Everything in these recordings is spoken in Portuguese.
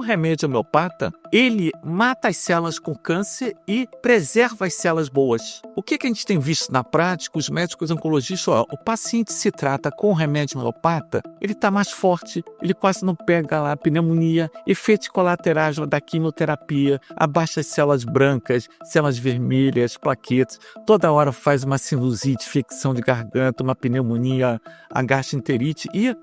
remédio homeopata, ele mata as células com câncer e preserva as células boas. O que a gente tem visto na prática? Os médicos oncologistas, o paciente se trata com remédio homeopata, ele está mais forte, ele quase não pega lá pneumonia, efeitos colaterais da quimioterapia, abaixa as células brancas, células vermelhas, plaquetas, toda hora faz uma sinusite, infecção de garganta, uma pneumonia, a gastroenterite e...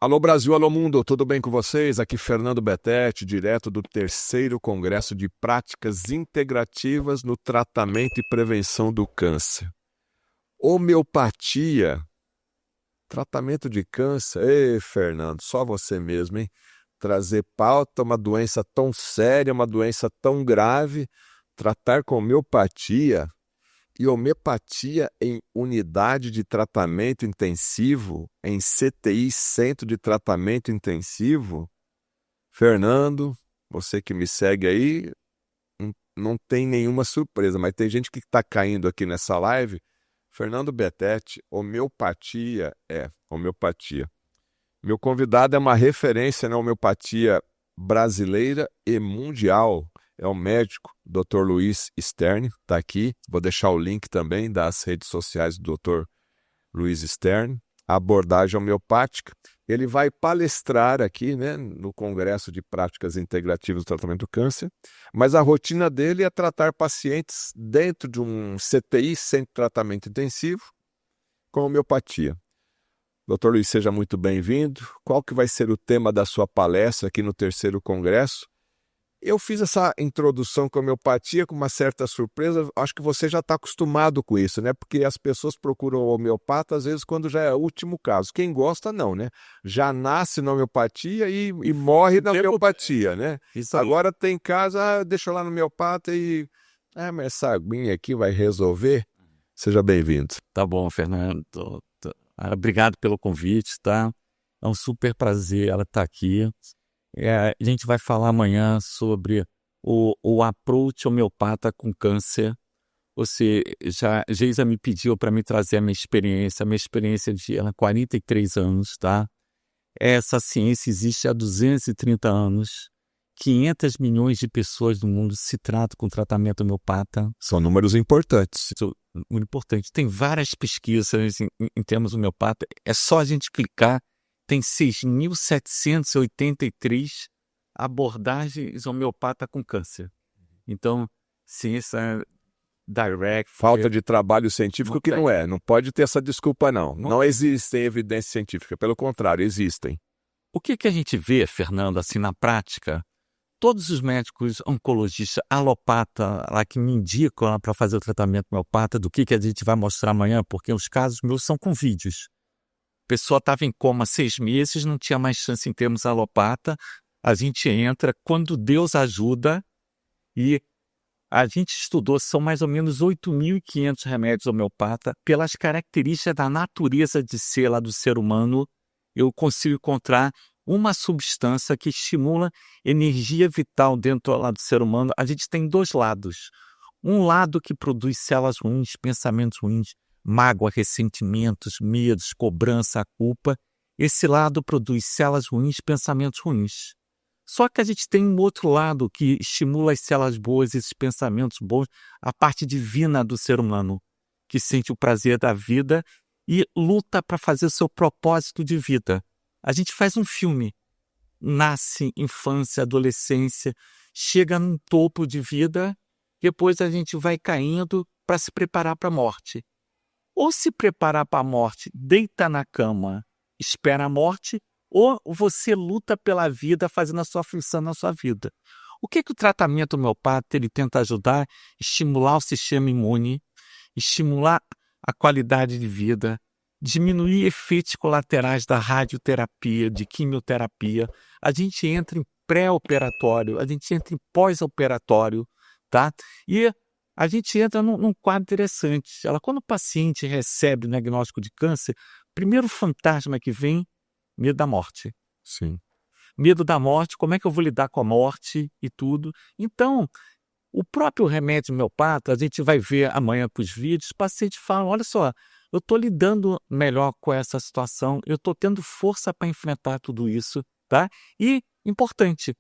Alô Brasil, alô mundo, tudo bem com vocês? Aqui Fernando Betete, direto do 3º Congresso de Práticas Integrativas no Tratamento e Prevenção do Câncer. Homeopatia, tratamento de câncer. Ei, Fernando, só você mesmo, hein? Trazer pauta, uma doença tão séria, uma doença tão grave, tratar com homeopatia. E homeopatia em unidade de tratamento intensivo, em CTI, Centro de Tratamento Intensivo. Fernando, você que me segue aí, não tem nenhuma surpresa, mas tem gente que está caindo aqui nessa live. Fernando Betete, homeopatia homeopatia. Meu convidado é uma referência na homeopatia brasileira e mundial. É o médico, Dr. Luiz Stern, está aqui. Vou deixar o link também das redes sociais do Dr. Luiz Stern. A abordagem homeopática. Ele vai palestrar aqui, né, no Congresso de Práticas Integrativas do Tratamento do Câncer, mas a rotina dele é tratar pacientes dentro de um CTI, Centro de Tratamento Intensivo, com homeopatia. Dr. Luiz, seja muito bem-vindo. Qual que vai ser o tema da sua palestra aqui no 3º Congresso? Eu fiz essa introdução com a homeopatia com uma certa surpresa, acho que você já está acostumado com isso, né? Porque as pessoas procuram o homeopata às vezes quando já é o último caso. Quem gosta não, né? Já nasce na homeopatia e morre na homeopatia, né? Agora tem caso, deixa eu lá no homeopata e... mas essa aguinha aqui vai resolver? Seja bem-vindo. Tá bom, Fernando. Obrigado pelo convite, tá? É um super prazer ela estar aqui. A gente vai falar amanhã sobre o approach homeopata com câncer. Você Geisa me pediu para me trazer a minha experiência de 43 anos, tá? Essa ciência existe há 230 anos. 500 milhões de pessoas no mundo se tratam com tratamento homeopata. São números importantes. Muito importante. Tem várias pesquisas em termos homeopata. É só a gente clicar. Tem 6.783 abordagens homeopata com câncer. Então, ciência direct... Falta de trabalho científico que não é. Não pode ter essa desculpa, não. Não existem evidências científicas. Pelo contrário, existem. O que a gente vê, Fernando, assim, na prática? Todos os médicos oncologistas alopata lá que me indicam para fazer o tratamento homeopata, do que a gente vai mostrar amanhã, porque os casos meus são com vídeos. A pessoa estava em coma 6 meses, não tinha mais chance em termos alopata. A gente entra quando Deus ajuda e a gente estudou, são mais ou menos 8.500 remédios homeopata. Pelas características da natureza de ser lá do ser humano, eu consigo encontrar uma substância que estimula energia vital dentro lá do ser humano. A gente tem dois lados. Um lado que produz células ruins, pensamentos ruins, mágoa, ressentimentos, medos, cobrança, culpa. Esse lado produz células ruins, pensamentos ruins. Só que a gente tem um outro lado que estimula as células boas, esses pensamentos bons, a parte divina do ser humano, que sente o prazer da vida e luta para fazer o seu propósito de vida. A gente faz um filme, nasce, infância, adolescência, chega num topo de vida, depois a gente vai caindo para se preparar para a morte. Ou se preparar para a morte, deita na cama, espera a morte, ou você luta pela vida fazendo a sua função na sua vida. O que o tratamento homeopata ele tenta ajudar? Estimular o sistema imune, estimular a qualidade de vida, diminuir efeitos colaterais da radioterapia, de quimioterapia. A gente entra em pré-operatório, a gente entra em pós-operatório, tá? E a gente entra num quadro interessante. Quando o paciente recebe o diagnóstico de câncer, o primeiro fantasma que vem, medo da morte. Sim. Medo da morte, como é que eu vou lidar com a morte e tudo. Então, o próprio remédio homeopata, a gente vai ver amanhã com os vídeos, os pacientes falam, olha só, eu estou lidando melhor com essa situação, eu estou tendo força para enfrentar tudo isso, tá? E, importante,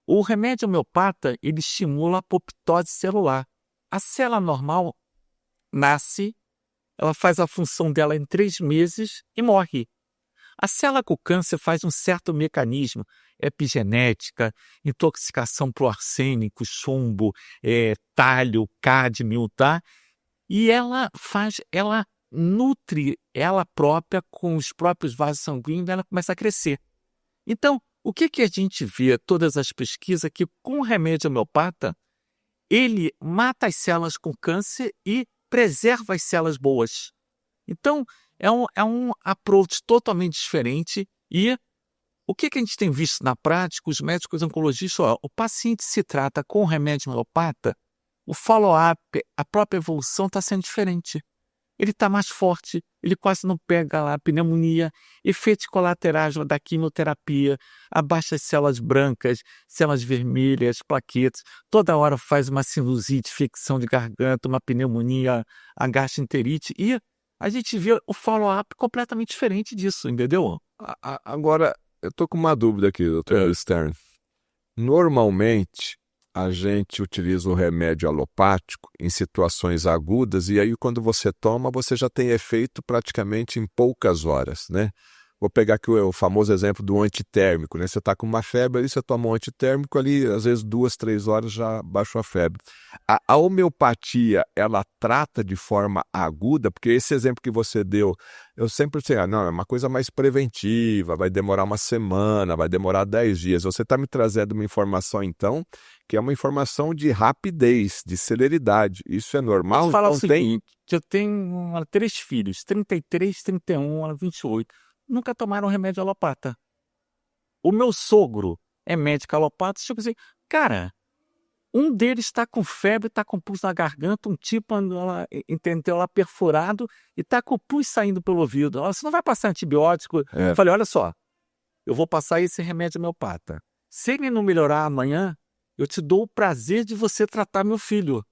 o remédio homeopata, ele estimula a apoptose celular. A célula normal nasce, ela faz a função dela em 3 meses e morre. A célula com câncer faz um certo mecanismo, epigenética, intoxicação por arsênico, chumbo, talho, cádmio, tá? E ela nutre ela própria com os próprios vasos sanguíneos, ela começa a crescer. Então, o que a gente vê, todas as pesquisas, que com o remédio homeopata, ele mata as células com câncer e preserva as células boas. Então, é um approach totalmente diferente e o que a gente tem visto na prática, os médicos oncologistas, o paciente se trata com o remédio homeopata, o follow-up, a própria evolução está sendo diferente. Ele está mais forte, ele quase não pega lá a pneumonia, efeitos colaterais da quimioterapia, abaixa as células brancas, células vermelhas, plaquetas, toda hora faz uma sinusite, infecção de garganta, uma pneumonia, a gastroenterite, e a gente vê o follow-up completamente diferente disso, entendeu? Agora, eu estou com uma dúvida aqui, doutor Stern. Normalmente, a gente utiliza o remédio alopático em situações agudas e aí quando você toma, você já tem efeito praticamente em poucas horas, né? Vou pegar aqui o famoso exemplo do antitérmico, né? Você está com uma febre ali, você toma um antitérmico ali, às vezes 2, 3 horas já baixou a febre. A homeopatia, ela trata de forma aguda, porque esse exemplo que você deu, eu sempre sei, não, é uma coisa mais preventiva, vai demorar uma semana, vai demorar 10 dias. Você está me trazendo uma informação, então, que é uma informação de rapidez, de celeridade. Isso é normal? Vou falar Então, o seguinte, eu tenho 3 filhos, 33, 31, 28. Nunca tomaram remédio alopata. O meu sogro é médico alopata, tipo assim, cara, um deles está com febre, está com pulso na garganta, um tipo entendeu lá perfurado e está com o pus saindo pelo ouvido. Você não vai passar antibiótico? Eu falei, olha só, eu vou passar esse remédio homeopata. Se ele não melhorar amanhã, eu te dou o prazer de você tratar meu filho.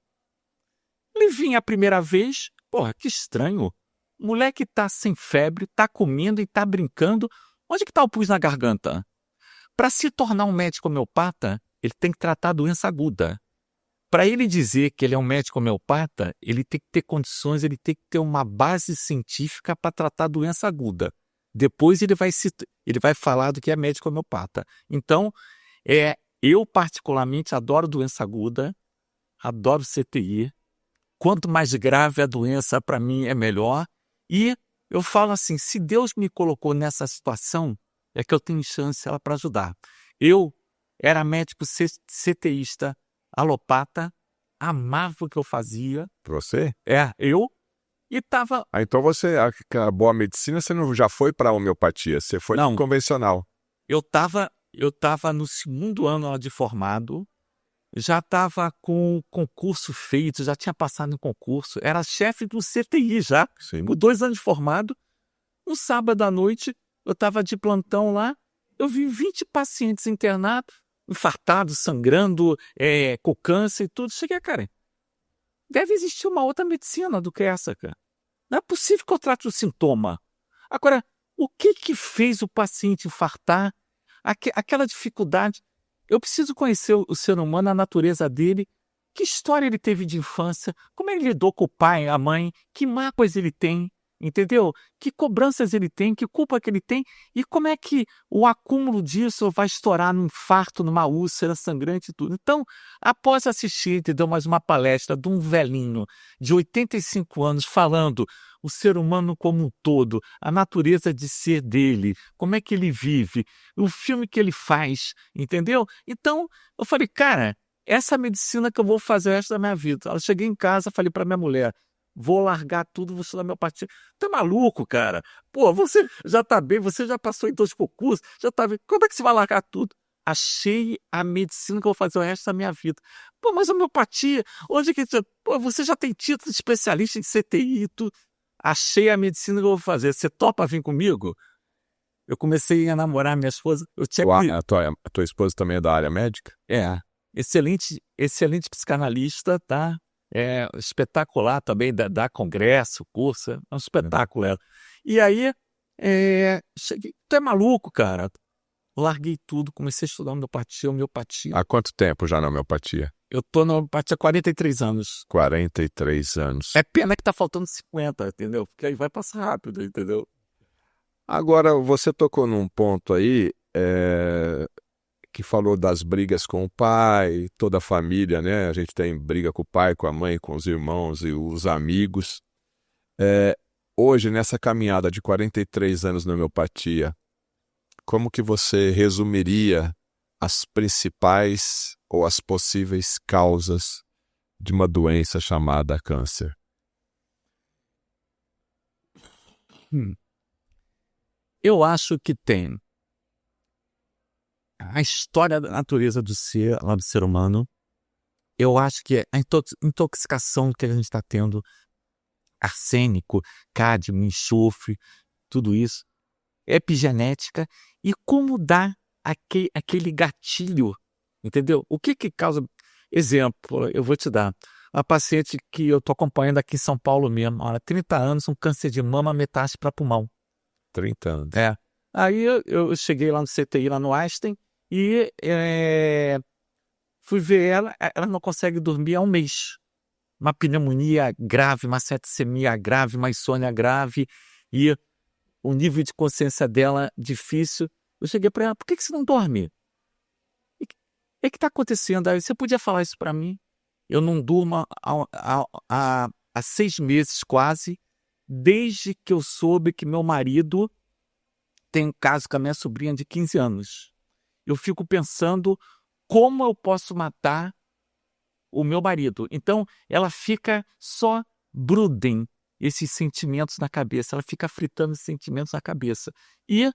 Ele vinha a primeira vez, porra, que estranho. Moleque tá sem febre, tá comendo e tá brincando. Onde que tá o pus na garganta? Para se tornar um médico homeopata, ele tem que tratar a doença aguda. Para ele dizer que ele é um médico homeopata, ele tem que ter condições, ele tem que ter uma base científica para tratar a doença aguda. Depois ele vai falar do que é médico homeopata. Então, eu particularmente adoro doença aguda, adoro CTI. Quanto mais grave a doença, para mim, é melhor. E eu falo assim, se Deus me colocou nessa situação, é que eu tenho chance para ajudar. Eu era médico CTIsta, alopata, amava o que eu fazia. Você? Eu. E estava... Então você, acabou a medicina, você não já foi para a homeopatia, você foi Não, convencional. Eu estava no 2º ano de formado, já estava com o concurso feito, já tinha passado em concurso, era chefe do CTI já, Sim. com 2 anos de formado. Um sábado à noite, eu estava de plantão lá, eu vi 20 pacientes internados, infartados, sangrando, com câncer e tudo. Cheguei, cara, deve existir uma outra medicina do que essa, cara. Não é possível que eu trate o sintoma. Agora, o que fez o paciente infartar? Aquela dificuldade. Eu preciso conhecer o ser humano, a natureza dele, que história ele teve de infância, como ele lidou com o pai, a mãe, que mágoas ele tem, entendeu? Que cobranças ele tem, que culpa que ele tem e como é que o acúmulo disso vai estourar num infarto, numa úlcera sangrante e tudo. Então, após assistir, entendeu, mais uma palestra de um velhinho de 85 anos falando o ser humano como um todo, a natureza de ser dele, como é que ele vive, o filme que ele faz, entendeu? Então, eu falei, cara, essa é a medicina que eu vou fazer o resto da minha vida. Eu cheguei em casa, falei para minha mulher, vou largar tudo, vou estudar homeopatia. Tá maluco, cara? Pô, você já tá bem, você já passou em 2 concursos, já tá bem. Como é que você vai largar tudo? Achei a medicina que eu vou fazer o resto da minha vida. Pô, mas a homeopatia, onde que... Pô, você já tem título de especialista em CTI e tudo. Achei a medicina que eu vou fazer. Você topa vir comigo? Eu comecei a namorar minha esposa. A tua esposa também é da área médica? Excelente psicanalista, tá? espetacular também, dá congresso, curso, é um espetáculo ela. E aí, cheguei, tu é maluco, cara? Larguei tudo, comecei a estudar homeopatia. Há quanto tempo já na homeopatia? Eu tô na homeopatia há 43 anos. 43 anos. É pena que tá faltando 50, entendeu? Porque aí vai passar rápido, entendeu? Agora, você tocou num ponto aí que falou das brigas com o pai, toda a família, né? A gente tem briga com o pai, com a mãe, com os irmãos e os amigos. Hoje, nessa caminhada de 43 anos na homeopatia, como que você resumiria as principais ou as possíveis causas de uma doença chamada câncer? Eu acho que tem a história da natureza do ser, lá do ser humano. Eu acho que é a intoxicação que a gente está tendo, arsênico, cádmio, enxofre, tudo isso, epigenética, e como dá aquele gatilho, entendeu? O que causa... Exemplo, eu vou te dar. Uma paciente que eu estou acompanhando aqui em São Paulo mesmo, olha, 30 anos, um câncer de mama, metástase para pulmão. 30 anos. Aí eu cheguei lá no CTI, lá no Einstein, e fui ver ela não consegue dormir há um mês. Uma pneumonia grave, uma septicemia grave, uma insônia grave, e o nível de consciência dela difícil. Eu cheguei para ela, por que você não dorme? O que está acontecendo? Aí, você podia falar isso para mim? Eu não durmo há 6 meses quase, desde que eu soube que meu marido tem um caso com a minha sobrinha de 15 anos. Eu fico pensando como eu posso matar o meu marido. Então, ela fica só brooding esses sentimentos na cabeça. Ela fica fritando esses sentimentos na cabeça. E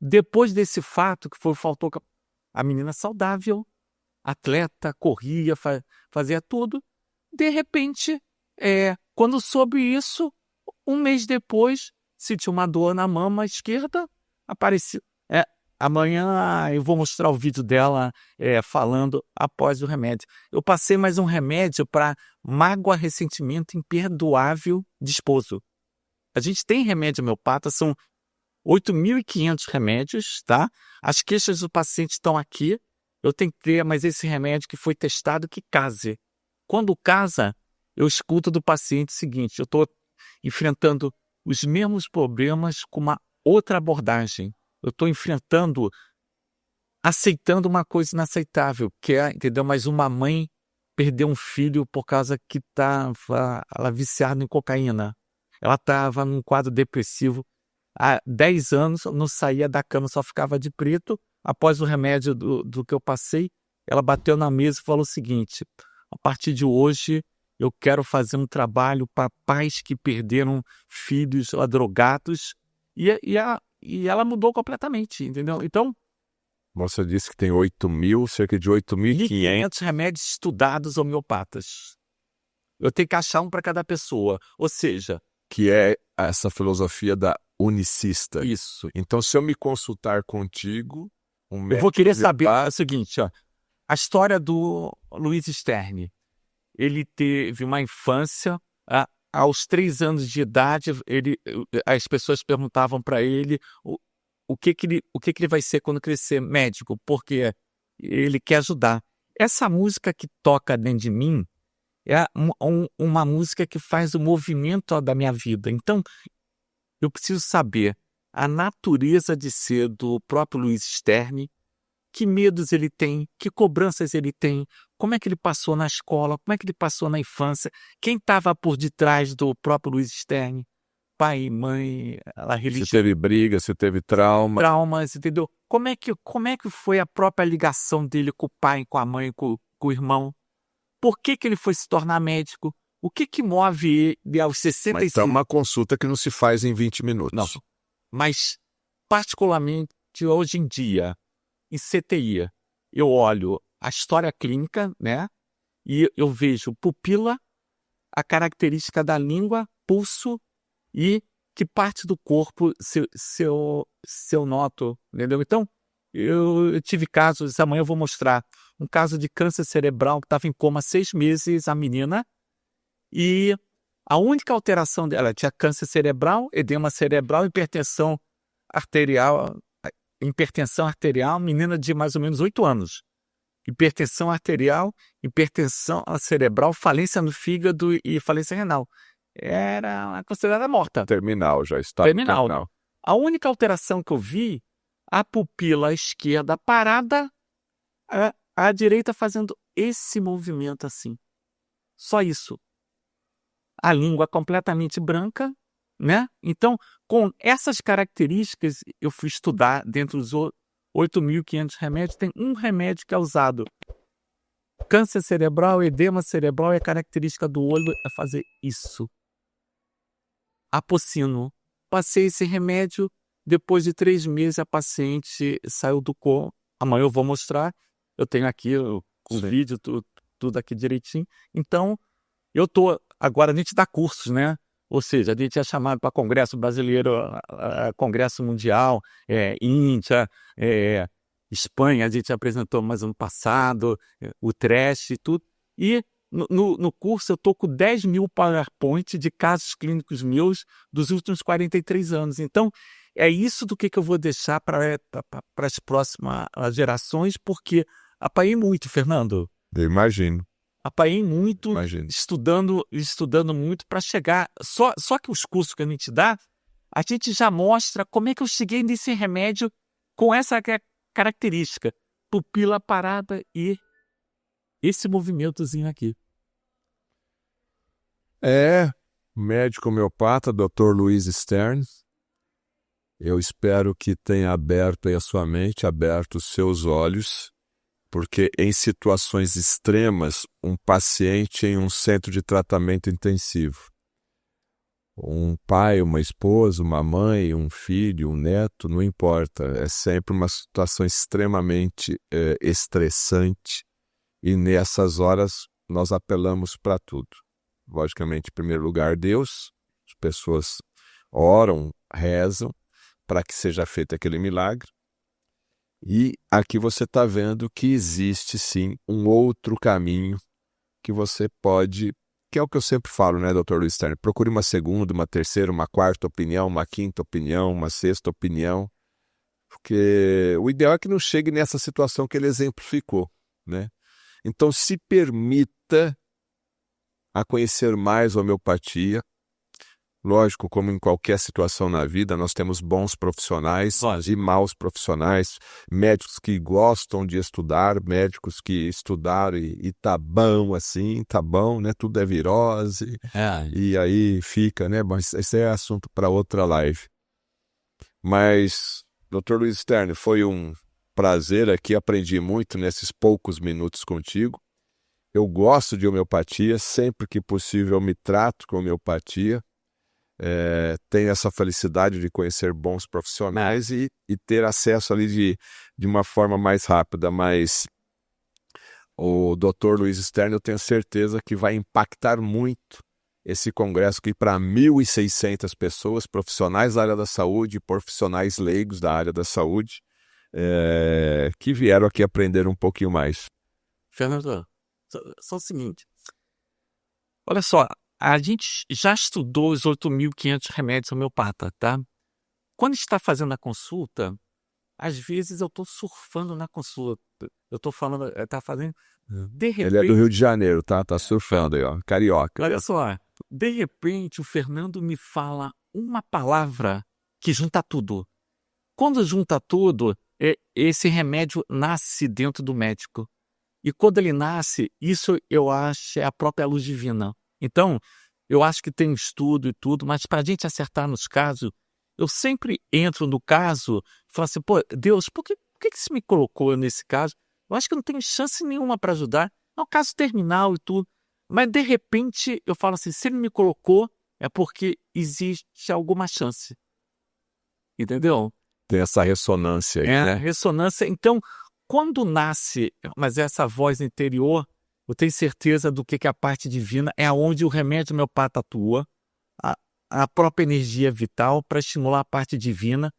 depois desse fato, faltou a menina saudável, atleta, corria, fazia tudo. De repente, quando soube isso, um mês depois, sentiu uma dor na mama esquerda, apareceu. Amanhã eu vou mostrar o vídeo dela falando após o remédio. Eu passei mais um remédio para mágoa, ressentimento imperdoável de esposo. A gente tem remédio homeopata, são 8.500 remédios, tá? As queixas do paciente estão aqui. Eu tenho que ter, mas esse remédio que foi testado que case. Quando casa, eu escuto do paciente o seguinte: eu estou enfrentando os mesmos problemas com uma outra abordagem. Eu estou aceitando uma coisa inaceitável, que é, entendeu? Mas uma mãe perdeu um filho por causa que estava viciada em cocaína. Ela estava num quadro depressivo. Há 10 anos, não saía da cama, só ficava de preto. Após o remédio do que eu passei, ela bateu na mesa e falou o seguinte: a partir de hoje, eu quero fazer um trabalho para pais que perderam filhos a drogados. E ela mudou completamente, entendeu? Então, você disse que tem cerca de 8.500 500 remédios estudados homeopatas. Eu tenho que achar um para cada pessoa. Ou seja, que é essa filosofia da unicista. Isso. Então, se eu me consultar contigo, eu vou querer saber o seguinte, ó, a história do Luiz Stern. Ele teve uma infância, aos 3 anos de idade, as pessoas perguntavam para ele o que ele vai ser quando crescer, médico, porque ele quer ajudar. Essa música que toca dentro de mim é uma música que faz o movimento da minha vida. Então, eu preciso saber a natureza de ser do próprio Luiz Stern, que medos ele tem, que cobranças ele tem, como é que ele passou na escola, como é que ele passou na infância, quem estava por detrás do próprio Luiz Stern, pai, mãe, a religião. Se teve briga, se teve trauma. Traumas, entendeu? Como é que foi a própria ligação dele com o pai, com a mãe, com o irmão? Por que ele foi se tornar médico? O que move ele aos 65? Mas é uma consulta que não se faz em 20 minutos. Não, mas particularmente hoje em dia, em CTI, eu olho a história clínica, né? E eu vejo pupila, a característica da língua, pulso e que parte do corpo se eu noto, entendeu? Então, eu tive casos, amanhã eu vou mostrar, um caso de câncer cerebral que estava em coma há 6 meses, a menina, E a única alteração dela tinha câncer cerebral, edema cerebral, hipertensão arterial, menina de mais ou menos 8 anos. Hipertensão arterial, hipertensão cerebral, falência no fígado e falência renal. Era considerada morta. Terminal, já está Terminal. A única alteração que eu vi, a pupila esquerda parada, a direita fazendo esse movimento assim. Só isso. A língua completamente branca, né? Então, com essas características, eu fui estudar dentro dos 8.500 remédios, tem um remédio que é usado. Câncer cerebral, edema cerebral, e a característica do olho é fazer isso. Apocino. Passei esse remédio, depois de 3 meses a paciente saiu do coma. Amanhã eu vou mostrar, eu tenho aqui o vídeo, tudo aqui direitinho. Então, agora a gente dá cursos, né? Ou seja, a gente é chamado para Congresso Brasileiro, Congresso Mundial, Índia, Espanha, a gente apresentou mais ano passado, o Trash e tudo. E no curso eu estou com 10.000 PowerPoint de casos clínicos meus dos últimos 43 anos. Então, é isso do que eu vou deixar para as próximas gerações, porque apanhei muito, Fernando. Eu imagino. Apanhei muito, estudando muito para chegar. Só que os cursos que a gente dá, a gente já mostra como é que eu cheguei nesse remédio com essa característica. Pupila parada e esse movimentozinho aqui. Médico homeopata, Dr. Luiz Stern. Eu espero que tenha aberto aí a sua mente, aberto os seus olhos, porque em situações extremas, um paciente em um centro de tratamento intensivo, um pai, uma esposa, uma mãe, um filho, um neto, não importa, é sempre uma situação extremamente estressante, e nessas horas nós apelamos para tudo. Logicamente, em primeiro lugar, Deus, as pessoas oram, rezam para que seja feito aquele milagre. E aqui você está vendo que existe sim um outro caminho que você pode, que é o que eu sempre falo, né, Dr. Luiz Stern? Procure uma segunda, uma terceira, uma quarta opinião, uma quinta opinião, uma sexta opinião, porque o ideal é que não chegue nessa situação que ele exemplificou, né? Então se permita a conhecer mais a homeopatia. Lógico, como em qualquer situação na vida, nós temos bons profissionais e maus profissionais, médicos que gostam de estudar, médicos que estudaram e tá bom assim, tá bom, né? Tudo é virose, e aí fica, né? Mas esse é assunto para outra live. Mas, Dr. Luiz Stern, foi um prazer aqui, aprendi muito nesses poucos minutos contigo. Eu gosto de homeopatia, sempre que possível eu me trato com homeopatia. Tenho essa felicidade de conhecer bons profissionais e ter acesso ali de uma forma mais rápida, mas o Dr. Luiz Stern eu tenho certeza que vai impactar muito esse congresso aqui para 1.600 pessoas, profissionais da área da saúde, profissionais leigos da área da saúde, que vieram aqui aprender um pouquinho mais. Fernando, só o seguinte, olha só, a gente já estudou os 8.500 remédios homeopata, tá? Quando está fazendo a consulta, às vezes eu estou surfando na consulta. Eu estou falando, está fazendo... De repente... Ele é do Rio de Janeiro, tá? Tá surfando aí, ó. Carioca. Olha só, de repente o Fernando me fala uma palavra que junta tudo. Quando junta tudo, esse remédio nasce dentro do médico. E quando ele nasce, isso eu acho é a própria luz divina. Então, eu acho que tem estudo e tudo, mas para a gente acertar nos casos, eu sempre entro no caso e falo assim, pô, Deus, por que você me colocou nesse caso? Eu acho que eu não tenho chance nenhuma para ajudar. É um caso terminal e tudo. Mas, de repente, eu falo assim, se ele me colocou, é porque existe alguma chance. Entendeu? Tem essa ressonância aí, né? Ressonância. Então, quando nasce, mas essa voz interior, eu tenho certeza do que a parte divina é onde o remédio homeopata atua, a própria energia vital para estimular a parte divina,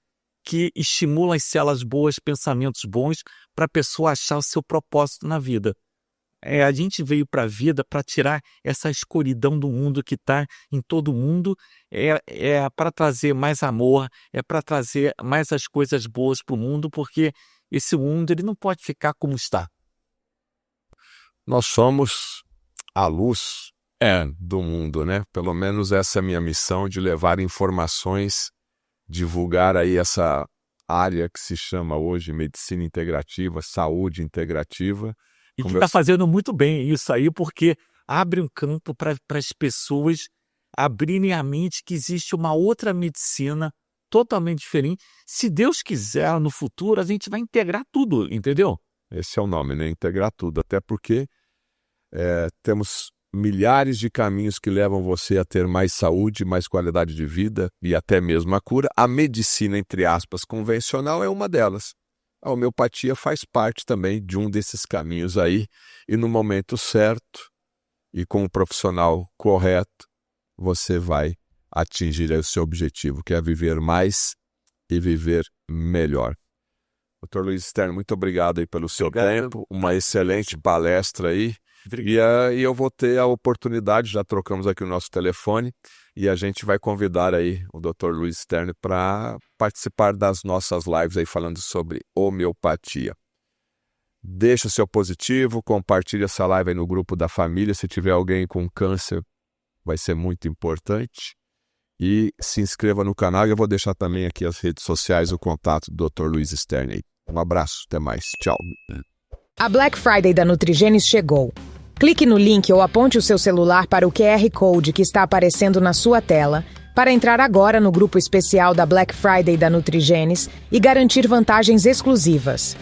que estimula as células boas, pensamentos bons, para a pessoa achar o seu propósito na vida. a gente veio para a vida para tirar essa escuridão do mundo que está em todo mundo, é para trazer mais amor, é para trazer mais as coisas boas para o mundo, porque esse mundo ele não pode ficar como está. Nós somos a luz do mundo, né? Pelo menos essa é a minha missão, de levar informações, divulgar aí essa área que se chama hoje medicina integrativa, saúde integrativa. E que está fazendo muito bem isso aí, porque abre um campo para as pessoas abrirem a mente que existe uma outra medicina totalmente diferente. Se Deus quiser, no futuro, a gente vai integrar tudo, entendeu? Esse é o nome, né? Integrar tudo. Até porque temos milhares de caminhos que levam você a ter mais saúde, mais qualidade de vida e até mesmo a cura. A medicina, entre aspas, convencional é uma delas. A homeopatia faz parte também de um desses caminhos aí, e no momento certo e com o profissional correto, você vai atingir aí o seu objetivo, que é viver mais e viver melhor. Dr. Luiz Stern, muito obrigado aí pelo seu tempo, uma excelente palestra aí. E eu vou ter a oportunidade, já trocamos aqui o nosso telefone, e a gente vai convidar aí o Dr. Luiz Stern para participar das nossas lives aí falando sobre homeopatia. Deixa o seu positivo, compartilhe essa live aí no grupo da família. Se tiver alguém com câncer, vai ser muito importante. E se inscreva no canal, e eu vou deixar também aqui as redes sociais, o contato do Dr. Luiz Stern aí. Um abraço, até mais, tchau. A Black Friday da Nutrigenes chegou. Clique no link ou aponte o seu celular para o QR Code que está aparecendo na sua tela para entrar agora no grupo especial da Black Friday da Nutrigenes e garantir vantagens exclusivas.